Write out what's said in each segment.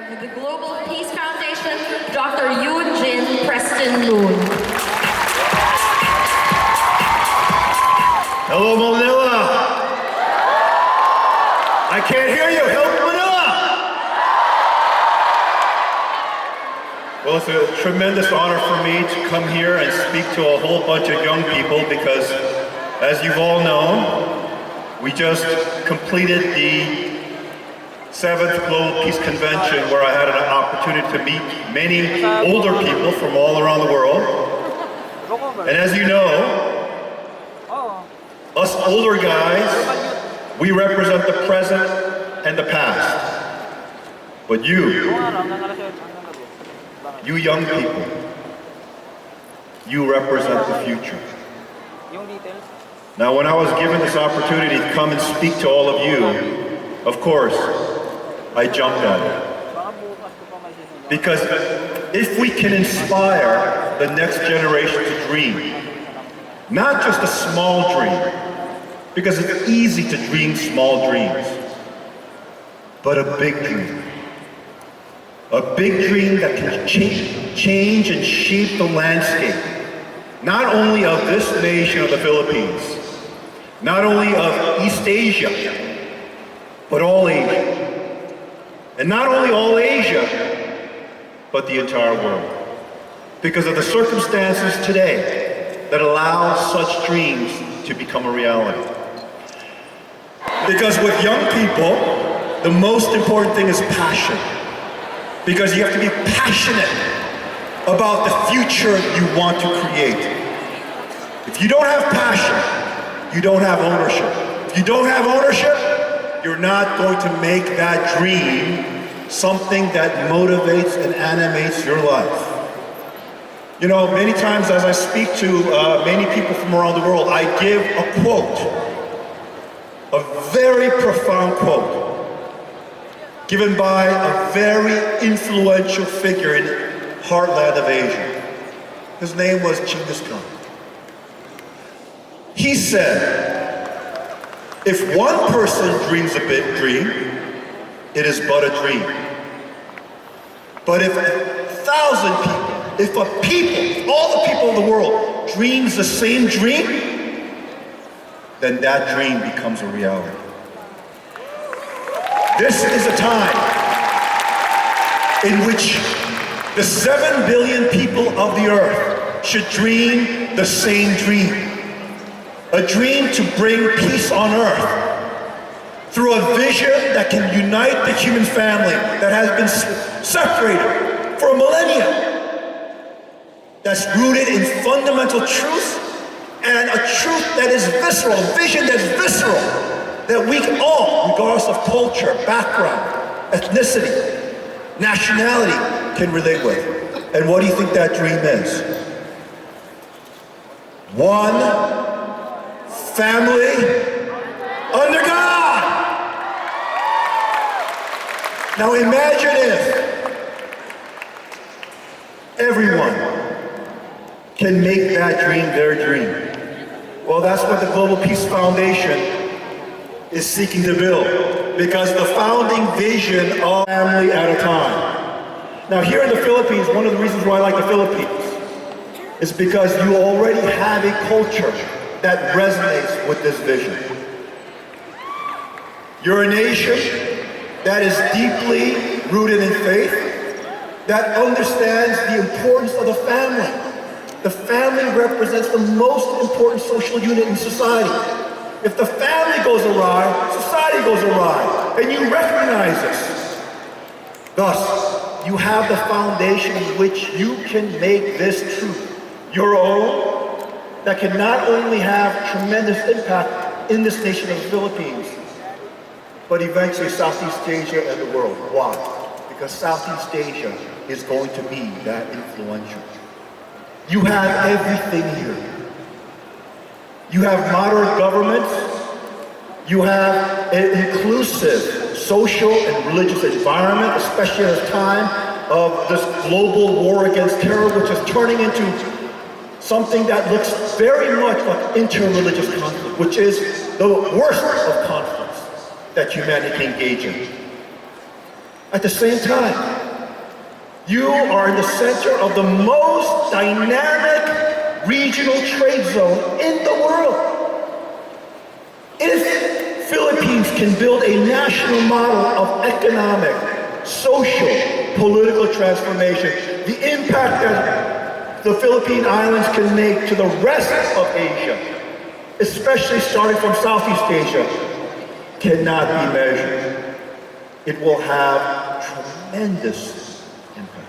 with the Global Peace Foundation, Dr. Yoon-Jin Preston Moon. Hello, Manila. I can't hear you. Help, Manila. Well, it's a tremendous honor for me to come here and speak to a whole bunch of young people because, as you've all known, we just completed the 7th Global Peace Convention where I had an opportunity to meet many older people from all around the world. And as you know, us older guys, we represent the present and the past. But you young people, you represent the future. Now, when I was given this opportunity to come and speak to all of you, of course, I jumped at it. Because if we can inspire the next generation to dream, not just a small dream, because it's easy to dream small dreams, but a big dream. A big dream that can change and shape the landscape, not only of this nation of the Philippines, not only of East Asia, but all Asia. And not only all Asia, but the entire world. Because of the circumstances today that allow such dreams to become a reality. Because with young people, the most important thing is passion. Because you have to be passionate about the future you want to create. If you don't have passion, you don't have ownership. If you don't have ownership, you're not going to make that dream something that motivates and animates your life. You know, many times as I speak to many people from around the world, I give a quote, a very profound quote, given by a very influential figure in the heartland of Asia. His name was Genghis Khan. He said, if one person dreams a big dream, it is but a dream. But if 1,000 people, if all the people of the world dreams the same dream, then that dream becomes a reality. This is a time in which the 7 billion people of the earth should dream the same dream. A dream to bring peace on earth through a vision that can unite the human family that has been separated for a millennia. That's rooted in fundamental truth and a truth that is visceral, a vision that is visceral. That we all, regardless of culture, background, ethnicity, nationality, can relate with. And what do you think that dream is? One family under God. Now imagine if everyone can make that dream their dream. Well, that's what the Global Peace Foundation is seeking to build, because the founding vision of family at a time. Now here in the Philippines, one of the reasons why I like the Philippines is because you already have a culture that resonates with this vision. You're a nation that is deeply rooted in faith, that understands the importance of the family. The family represents the most important social unit in society. If the family goes awry, society goes awry, and you recognize this. Thus, you have the foundation in which you can make this truth your own, that can not only have tremendous impact in this nation of the Philippines, but eventually Southeast Asia and the world. Why? Because Southeast Asia is going to be that influential. You have everything here. You have moderate governments. You have an inclusive social and religious environment, especially at a time of this global war against terror, which is turning into something that looks very much like interreligious conflict, which is the worst of conflicts that humanity can engage in. At the same time, you are in the center of the most dynamic regional trade zone in the world. If Philippines can build a national model of economic, social, political transformation, the impact that the Philippine Islands can make to the rest of Asia, especially starting from Southeast Asia, cannot be measured. It will have tremendous impact.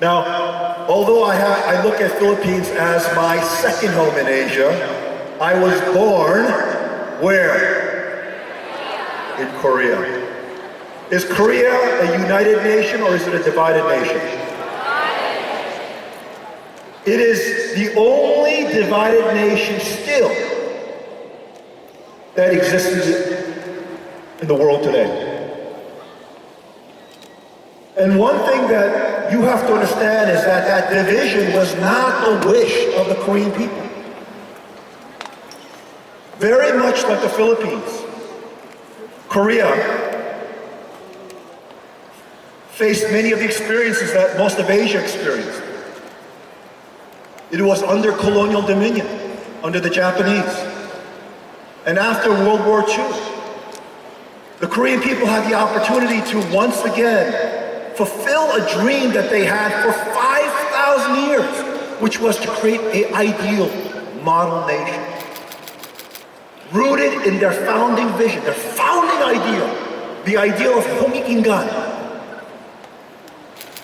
Now, although I look at Philippines as my second home in Asia, I was born where? In Korea. Is Korea a united nation or is it a divided nation? It is the only divided nation still that exists in the world today. And one thing that you have to understand is that that division was not the wish of the Korean people. Very much like the Philippines, Korea faced many of the experiences that most of Asia experienced. It was under colonial dominion, under the Japanese. And after World War II, the Korean people had the opportunity to once again fulfill a dream that they had for 5,000 years, which was to create an ideal model nation. Rooted in their founding vision, their founding ideal, the ideal of Hong-ik-ingan,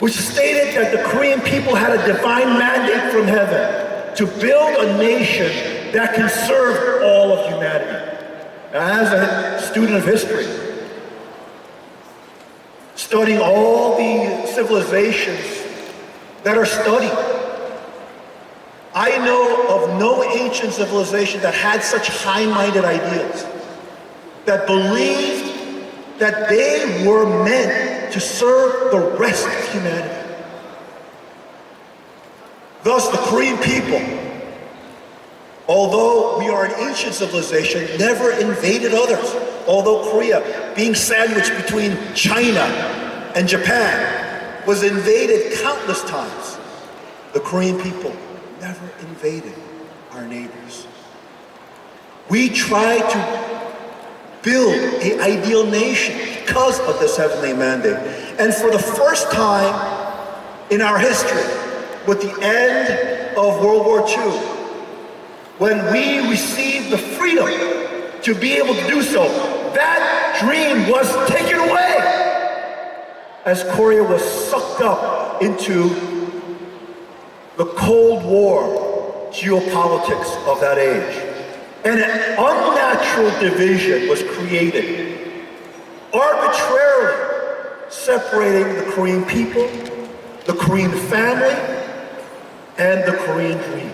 which stated that the Korean people had a divine mandate from heaven to build a nation that can serve all of humanity. Now, as a student of history, studying all the civilizations that are studied, I know of no ancient civilization that had such high-minded ideals, that believed that they were meant to serve the rest of humanity. Thus, the Korean people, although we are an ancient civilization, never invaded others. Although Korea, being sandwiched between China and Japan, was invaded countless times, the Korean people never invaded our neighbors. We try to build an ideal nation because of this heavenly mandate. And for the first time in our history, with the end of World War II, when we received the freedom to be able to do so, that dream was taken away as Korea was sucked up into the Cold War geopolitics of that age. And an unnatural division was created, arbitrarily separating the Korean people, the Korean family, and the Korean dream.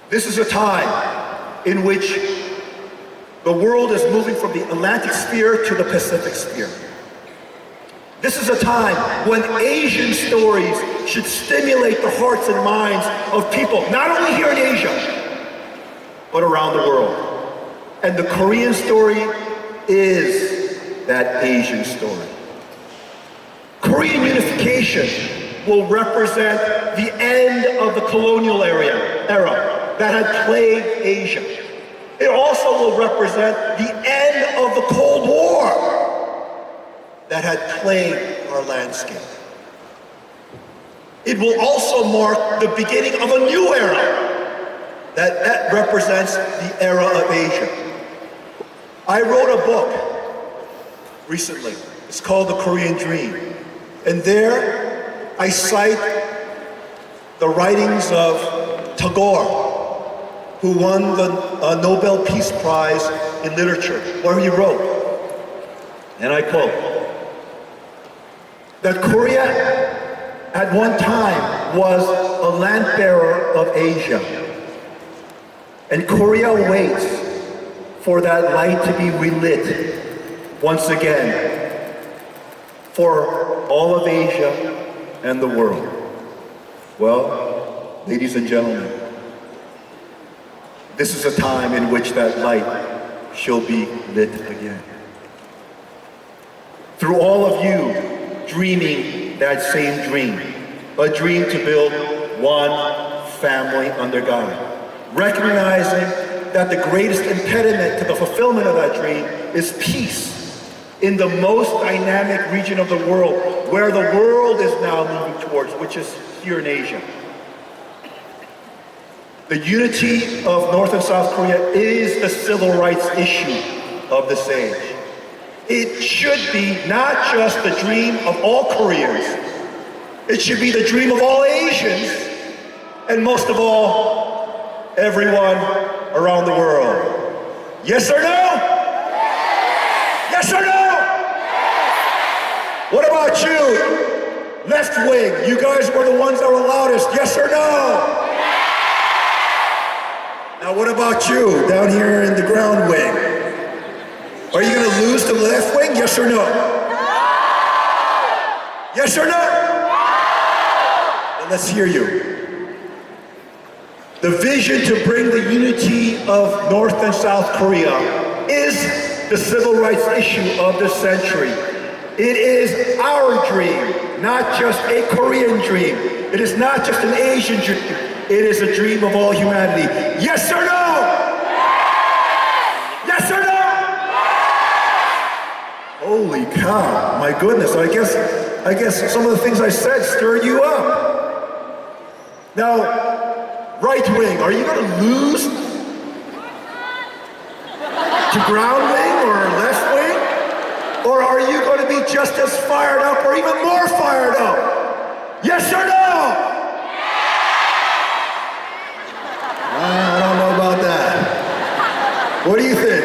This is a time in which the world is moving from the Atlantic sphere to the Pacific sphere. This is a time when Asian stories should stimulate the hearts and minds of people, not only here in Asia, but around the world. And the Korean story is that Asian story. Korean unification will represent the end of the colonial era that had plagued Asia. It also will represent the end of the Cold War that had plagued our landscape. It will also mark the beginning of a new era that represents the era of Asia. I wrote a book recently. It's called The Korean Dream. And there I cite the writings of Tagore, who won the Nobel Peace Prize in Literature, where he wrote, and I quote, that Korea at one time was a land bearer of Asia. And Korea waits for that light to be relit once again for all of Asia and the world. Well, ladies and gentlemen, this is a time in which that light shall be lit again. Through all of you dreaming that same dream, a dream to build one family under God, recognizing that the greatest impediment to the fulfillment of that dream is peace in the most dynamic region of the world, where the world is now moving towards, which is here in Asia. The unity of North and South Korea is the civil rights issue of this age. It should be not just the dream of all Koreans, it should be the dream of all Asians, and most of all, everyone around the world. Yes or no? Yes or no? What about you? Left wing, you guys were the ones that were loudest. Yes or no? Now what about you down here in the ground wing? Are you going to lose to the left wing? Yes or no? Yes or no? Then let's hear you. The vision to bring the unity of North and South Korea is the civil rights issue of the century. It is our dream, not just a Korean dream. It is not just an Asian dream. It is a dream of all humanity. Yes or no? Yes or no? Holy cow, my goodness, I guess some of the things I said stirred you up. Now, right wing, are you going to lose to ground wing or left wing? Or are you going to be just as fired up or even more fired up? Yes or no? I don't know about that. What do you think?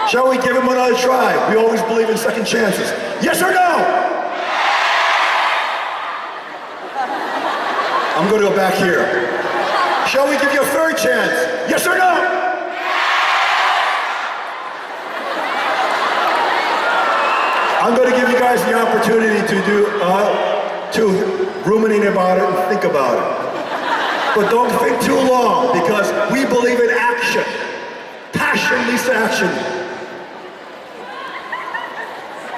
Shall we give him another try? We always believe in second chances. Yes or no? I'm going to go back here. Shall we give you a third chance? Yes or no? I'm going to give you guys the opportunity to ruminate about it and think about it. But don't think too long, because we believe in action. Passion leads to action.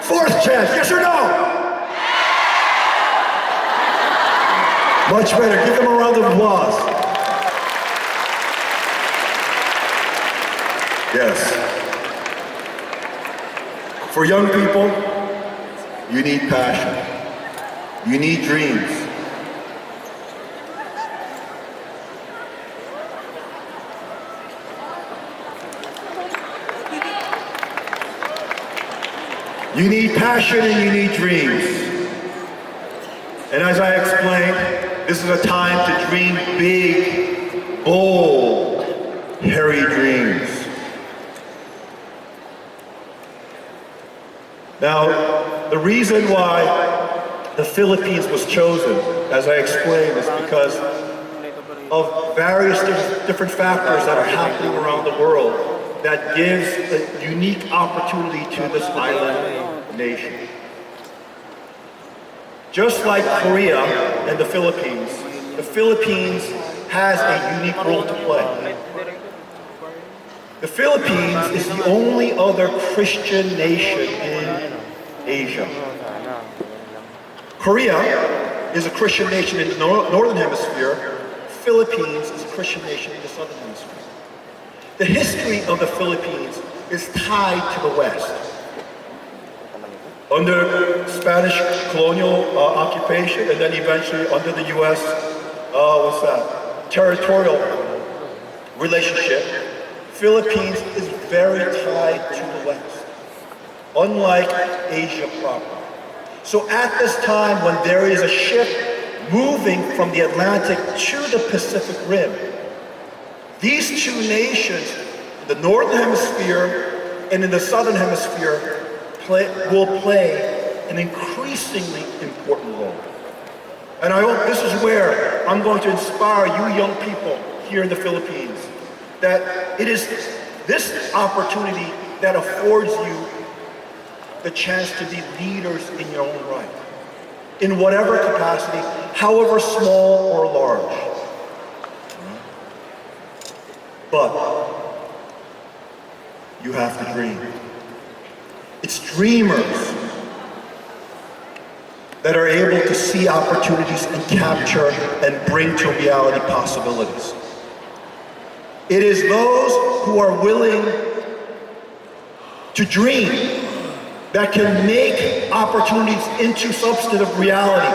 Fourth chance, yes or no? Much better, give them a round of applause. Yes. For young people, you need passion. You need dreams. You need passion and you need dreams. And as I explained, this is a time to dream big, bold, hairy dreams. Now, the reason why the Philippines was chosen, as I explained, is because of various different factors that are happening around the world that gives a unique opportunity to this island nation. Just like Korea and the Philippines has a unique role to play. The Philippines is the only other Christian nation in Asia. Korea is a Christian nation in the Northern Hemisphere. Philippines is a Christian nation in the Southern Hemisphere. The history of the Philippines is tied to the West. Under Spanish colonial occupation, and then eventually under the U.S. Territorial relationship, Philippines is very tied to the West, unlike Asia proper. So at this time, when there is a shift moving from the Atlantic to the Pacific Rim, these two nations, the Northern Hemisphere and in the Southern Hemisphere, will play an increasingly important role. And I hope this is where I'm going to inspire you young people here in the Philippines, that it is this opportunity that affords you the chance to be leaders in your own right, in whatever capacity, however small or large. But you have to dream. It's dreamers that are able to see opportunities and capture and bring to reality possibilities. It is those who are willing to dream that can make opportunities into substantive reality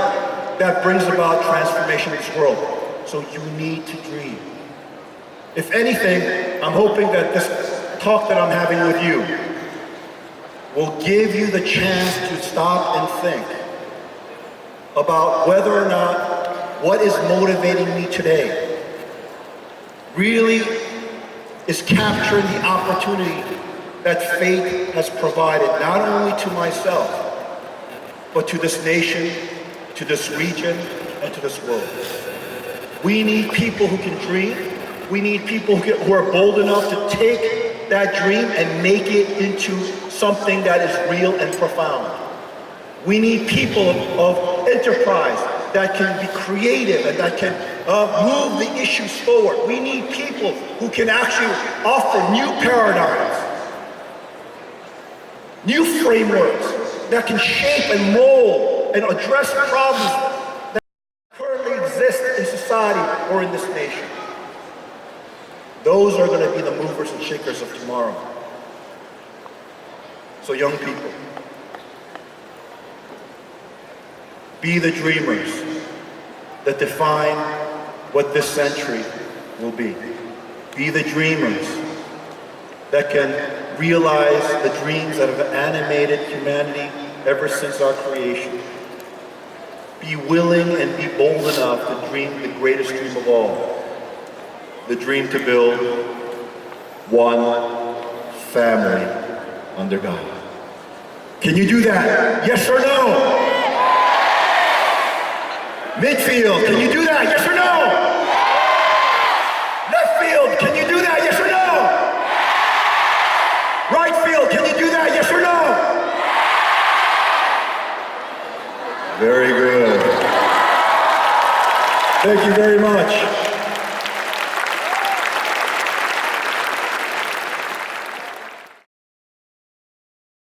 that brings about transformation in this world. So you need to dream. If anything, I'm hoping that this talk that I'm having with you will give you the chance to stop and think about whether or not what is motivating me today really is capturing the opportunity that fate has provided, not only to myself, but to this nation, to this region, and to this world. We need people who can dream. We need people who are bold enough to take that dream and make it into something that is real and profound. We need people of enterprise that can be creative and that can move the issues forward. We need people who can actually offer new paradigms, new frameworks that can shape and mold and address problems that currently exist in society or in this nation. Those are going to be the movers and shakers of tomorrow. So young people, be the dreamers that define what this century will be. Be the dreamers that can realize the dreams that have animated humanity ever since our creation. Be willing and be bold enough to dream the greatest dream of all, the dream to build one family under God. Can you do that? Yes or no? Midfield, can you do that? Yes or no? Left field, can you do that? Yes or no? Right field, can you do that? Yes or no? Very good. Thank you very much.